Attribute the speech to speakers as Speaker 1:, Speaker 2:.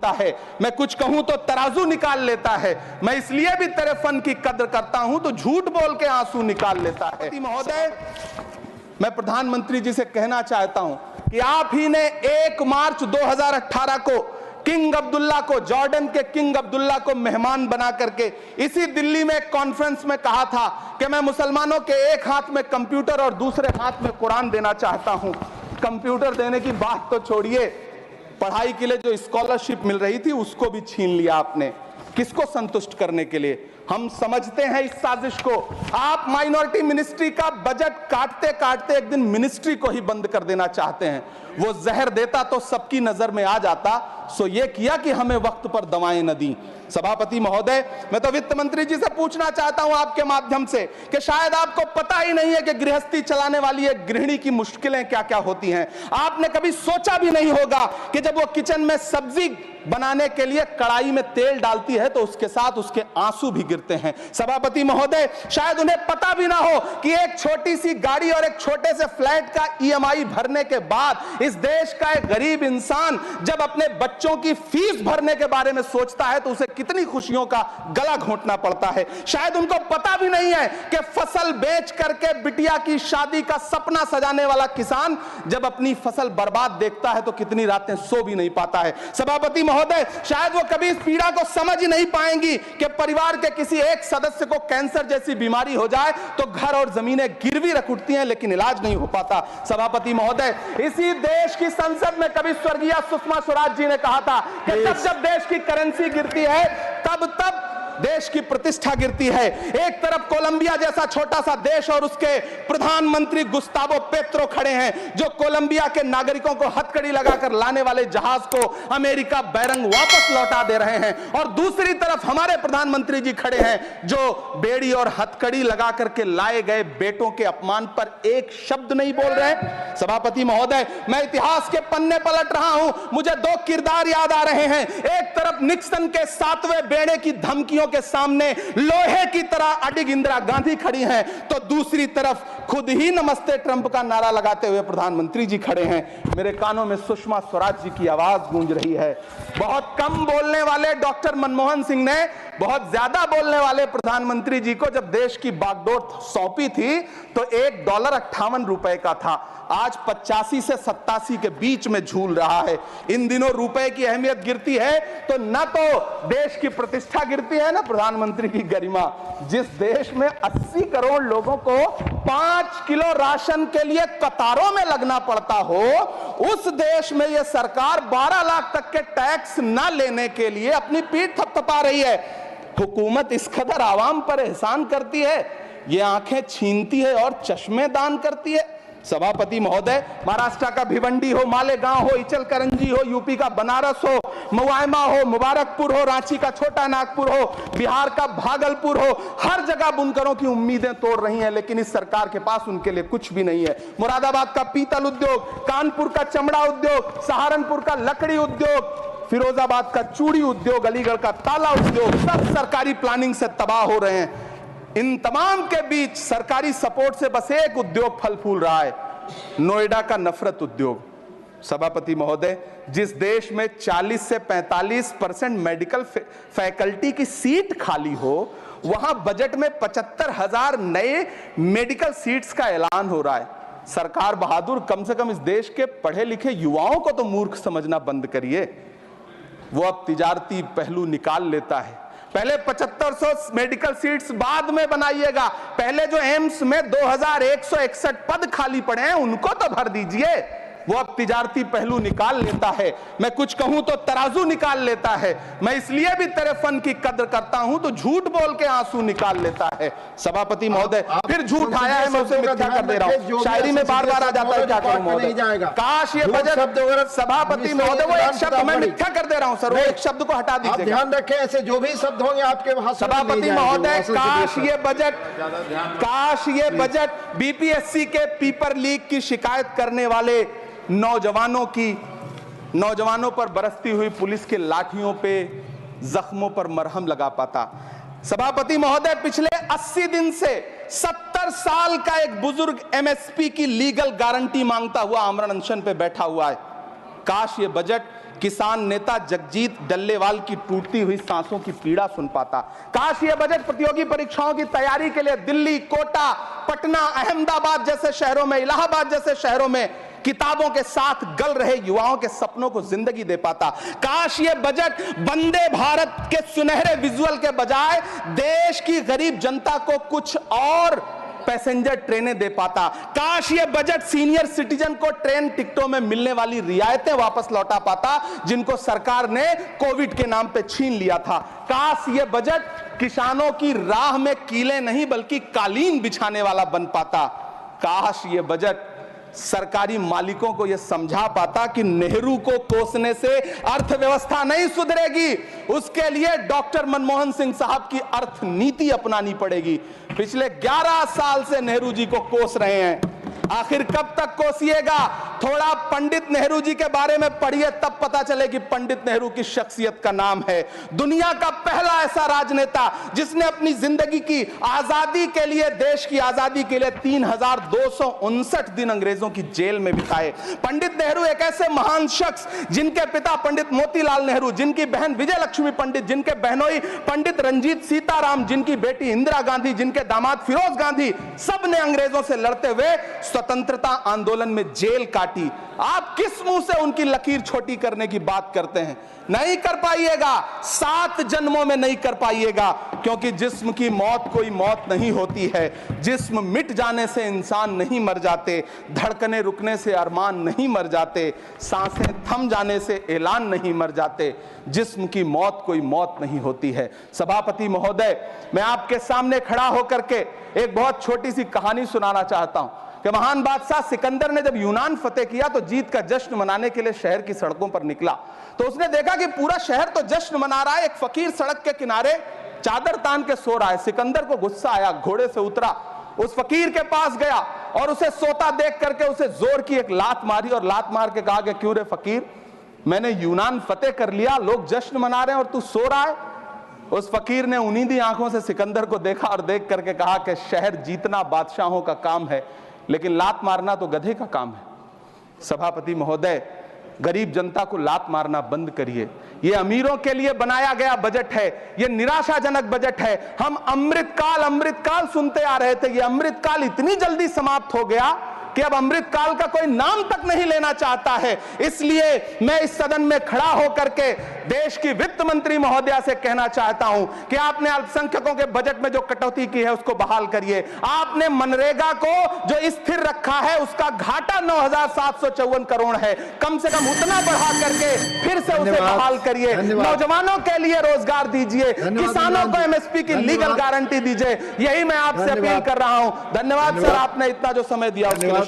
Speaker 1: लेता है, मैं कुछ कहूं तो तराजू निकाल लेता है, मैं इसलिए भी तेरे फन की कद्र करता हूं तो झूठ बोल के आंसू निकाल लेता है। महोदय, मैं प्रधानमंत्री जी से कहना चाहता हूं कि आप ही ने 1 मार्च 2018 को किंग अब्दुल्ला को, जॉर्डन के किंग अब्दुल्ला को मेहमान बना करके इसी दिल्ली में एक कॉन्फ्रेंस में कहा था कि मैं मुसलमानों के एक हाथ में कंप्यूटर और दूसरे हाथ में कुरान देना चाहता हूं। कंप्यूटर देने की बात तो छोड़िए, पढ़ाई के लिए जो स्कॉलरशिप मिल रही थी उसको भी छीन लिया आपने। किसको संतुष्ट करने के लिए? हम समझते हैं इस साजिश को। आप माइनॉरिटी मिनिस्ट्री का बजट काटते काटते एक दिन मिनिस्ट्री को ही बंद कर देना चाहते हैं। वो जहर देता तो सबकी नजर में आ जाता, सो ये किया कि हमें वक्त पर दवाएं न दी। सभापति महोदय, मैं तो वित्त मंत्री जी से पूछना चाहता हूं आपके माध्यम से कि शायद आपको पता ही नहीं है कि गृहस्थी चलाने वाली एक गृहिणी की मुश्किलें क्या क्या होती हैं। आपने कभी सोचा भी नहीं होगा कि जब वो किचन में सब्जी बनाने के लिए कढ़ाई में तेल डालती है तो उसके साथ उसके आंसू भी गिरते हैं। सभापति महोदय, शायद उन्हें पता भी ना हो कि एक छोटी सी गाड़ी और एक छोटे से फ्लैट का EMI भरने के बाद इस देश का एक गरीब इंसान जब अपने बच्चों की फीस भरने के बारे में सोचता है तो उसे कितनी खुशियों का गला घोंटना पड़ता है। शायद उनको पता भी नहीं है कि फसल बेच करके बिटिया की शादी का सपना सजाने वाला किसान जब अपनी फसल बर्बाद देखता है तो कितनी रातें सो भी नहीं पाता है। सभापति महोदय, शायद वो कभी इस पीड़ा को समझ ही नहीं पाएंगी कि परिवार के किसी एक सदस्य को कैंसर जैसी बीमारी हो जाए तो घर और जमीनें गिरवी रख उठती हैं लेकिन इलाज नहीं हो पाता। सभापति महोदय, इसी देश की संसद में कभी स्वर्गीय सुषमा स्वराज जी ने कहा था कि जब देश की करेंसी गिरती है तब देश की प्रतिष्ठा गिरती है। एक तरफ कोलंबिया जैसा छोटा सा देश और उसके प्रधानमंत्री गुस्तावो पेत्रो खड़े हैं जो कोलंबिया के नागरिकों को हथकड़ी लगाकर लाने वाले जहाज को अमेरिका बैरंग वापस लौटा दे रहे हैं, और दूसरी तरफ हमारे प्रधानमंत्री जी खड़े हैं जो बेड़ी और हथकड़ी लगा करके लाए गए बेटों के अपमान पर एक शब्द नहीं बोल रहे। सभापति महोदय, मैं इतिहास के पन्ने पलट रहा हूं, मुझे 2 किरदार याद आ रहे हैं। एक तरफ निक्सन के 7वें बेड़े की धमकियों के सामने लोहे की तरह अडिग इंदिरा गांधी खड़ी हैं, तो दूसरी तरफ खुद ही नमस्ते ट्रंप का नारा लगाते हुए प्रधानमंत्री जी खड़े हैं। मेरे कानों में सुषमा स्वराज जी की आवाज गूंज रही है। बहुत कम बोलने वाले डॉक्टर मनमोहन सिंह ने बहुत ज्यादा बोलने वाले प्रधानमंत्री जी को जब देश की बागडोर सौंपी थी तो $1.58 का था, आज 85 से 87 के बीच में झूल रहा है। इन दिनों रुपए की अहमियत गिरती है तो न तो देश की प्रतिष्ठा गिरती है, न प्रधानमंत्री की गरिमा। जिस देश में 80 करोड़ लोगों को 5 किलो राशन के लिए कतारों में लगना पड़ता हो, उस देश में यह सरकार 12 लाख तक के टैक्स न लेने के लिए अपनी पीठ थपथपा रही है। हुकूमत इस कदर आवाम पर एहसान करती है, ये आंखें छीनती है और चश्मे दान करती है। सभापति महोदय, महाराष्ट्र का भिवंडी हो, मालेगांव हो, इचलकरंजी हो, यूपी का बनारस हो, मुआयमा हो, मुबारकपुर हो, रांची का छोटा नागपुर हो, बिहार का भागलपुर हो, हर जगह बुनकरों की उम्मीदें तोड़ रही हैं, लेकिन इस सरकार के पास उनके लिए कुछ भी नहीं है। मुरादाबाद का पीतल उद्योग, कानपुर का चमड़ा उद्योग, सहारनपुर का लकड़ी उद्योग, फिरोजाबाद का चूड़ी उद्योग, अलीगढ़ का ताला उद्योग, सब सरकारी प्लानिंग से तबाह हो रहे हैं। इन तमाम के बीच सरकारी सपोर्ट से बस एक उद्योग फल फूल रहा है, नोएडा का नफरत उद्योग। सभापति महोदय, जिस देश में 40 से 45% मेडिकल फैकल्टी की सीट खाली हो, वहां बजट में 75,000 नए मेडिकल सीट्स का ऐलान हो रहा है। सरकार बहादुर, कम से कम इस देश के पढ़े लिखे युवाओं को तो मूर्ख समझना बंद करिए। वो अब तिजारती पहलू निकाल लेता है। पहले 7500 मेडिकल सीट्स बाद में बनाइएगा, पहले जो एम्स में 2161 पद खाली पड़े हैं उनको तो भर दीजिए। वो अब तिजारती पहलू निकाल लेता है, मैं कुछ कहूं तो तराजू निकाल लेता है, मैं इसलिए भी तेरे फन की कद्र करता हूं तो झूठ बोल के आंसू निकाल लेता है। सभापति महोदय, फिर झूठ आया है, मैं उसे मिथ्या कर दे रहा हूं। शायरी में बार बार आ जाता है, क्या करूं महोदय। काश ये बजट, सभापति महोदय, वो एक शब्द मैं मिथ्या कर दे रहा हूं सर, वो एक शब्द को हटा दीजिए।
Speaker 2: ध्यान रखें, ऐसे जो भी शब्द होंगे आपके वहां।
Speaker 1: सभापति महोदय, काश ये बजट बीपीएससी के पेपर लीक की शिकायत करने वाले नौजवानों पर बरसती हुई पुलिस के लाठियों पे, जख्मों पर मरहम लगा पाता। सभापति महोदय, पिछले 80 दिन से 70 साल का एक बुजुर्ग एमएसपी की लीगल गारंटी मांगता हुआ आमरण अनशन पे बैठा हुआ है। काश ये बजट किसान नेता जगजीत डल्लेवाल की टूटती हुई सांसों की पीड़ा सुन पाता। काश ये बजट प्रतियोगी परीक्षाओं की तैयारी के लिए दिल्ली, कोटा, पटना, अहमदाबाद जैसे शहरों में, इलाहाबाद जैसे शहरों में किताबों के साथ गल रहे युवाओं के सपनों को जिंदगी दे पाता। काश ये बजट वंदे भारत के सुनहरे विजुअल के बजाय देश की गरीब जनता को कुछ और पैसेंजर ट्रेनें दे पाता। काश ये बजट सीनियर सिटीजन को ट्रेन टिकटों में मिलने वाली रियायतें वापस लौटा पाता जिनको सरकार ने कोविड के नाम पे छीन लिया था। काश ये बजट किसानों की राह में कीले नहीं बल्कि कालीन बिछाने वाला बन पाता। काश ये बजट सरकारी मालिकों को यह समझा पाता कि नेहरू को कोसने से अर्थव्यवस्था नहीं सुधरेगी, उसके लिए डॉक्टर मनमोहन सिंह साहब की अर्थ नीति अपनानी पड़ेगी। पिछले 11 साल से नेहरू जी को कोस रहे हैं, आखिर कब तक कोसिएगा? थोड़ा पंडित नेहरू जी के बारे में पढ़िए, तब पता चले कि पंडित नेहरू की शख्सियत का नाम है। दुनिया का पहला ऐसा राजनेता जिसने अपनी जिंदगी की आजादी के लिए, देश की आजादी के लिए 3259 दिन अंग्रेजों की जेल में बिताए। पंडित नेहरू एक ऐसे महान शख्स जिनके पिता पंडित मोतीलाल नेहरू, जिनकी बहन विजय लक्ष्मी पंडित, जिनके बहनोई पंडित रंजीत सीताराम, जिनकी बेटी इंदिरा गांधी, जिनके दामाद फिरोज गांधी, सब ने अंग्रेजों से लड़ते हुए स्वतंत्रता आंदोलन में जेल काटी। आप किस मुंह से उनकी लकीर छोटी करने की बात करते हैं? नहीं कर पाइएगा, 7 जन्मों में नहीं कर पाइएगा, क्योंकि जिस्म की मौत कोई मौत नहीं होती है। जिस्म मिट जाने से इंसान नहीं मर जाते, धड़कने रुकने से अरमान नहीं मर जाते, सांसें थम जाने से ऐलान नहीं मर जाते। जिस्म की मौत कोई मौत नहीं होती है। सभापति महोदय, मैं आपके सामने खड़ा होकर के एक बहुत छोटी सी कहानी सुनाना चाहता हूं कि महान बादशाह सिकंदर ने जब यूनान फतेह किया तो जीत का जश्न मनाने के लिए शहर की सड़कों पर निकला। तो उसने देखा कि पूरा शहर तो जश्न मना रहा है, एक फकीर सड़क के किनारे चादर तान के सो रहा है। सिकंदर को गुस्सा आया, घोड़े से उतरा, उस फकीर के पास गया और उसे सोता देख करके उसे जोर की एक लात मारी और लात मार के कहा कि क्यों रे फकीर, मैंने यूनान फतेह कर लिया, लोग जश्न मना रहे हैं और तू सो रहा है। उस फकीर ने उन्नीदी आंखों से सिकंदर को देखा और देख करके कहा कि शहर जीतना बादशाहों का काम है, लेकिन लात मारना तो गधे का काम है। सभापति महोदय, गरीब जनता को लात मारना बंद करिए। ये अमीरों के लिए बनाया गया बजट है, ये निराशाजनक बजट है। हम अमृतकाल सुनते आ रहे थे, ये अमृतकाल इतनी जल्दी समाप्त हो गया कि अब अमृतकाल का कोई नाम तक नहीं लेना चाहता है। इसलिए मैं इस सदन में खड़ा होकर के देश की वित्त मंत्री महोदया से कहना चाहता हूं कि आपने अल्पसंख्यकों के बजट में जो कटौती की है उसको बहाल करिए। आपने मनरेगा को जो स्थिर रखा है उसका घाटा 9,754 करोड़ है, कम से कम उतना बढ़ा करके फिर से उसे बहाल करिए। नौजवानों के लिए रोजगार दीजिए, किसानों को एमएसपी की लीगल गारंटी दीजिए। यही मैं आपसे अपील कर रहा हूं। धन्यवाद सर, आपने इतना जो समय दिया उसके लिए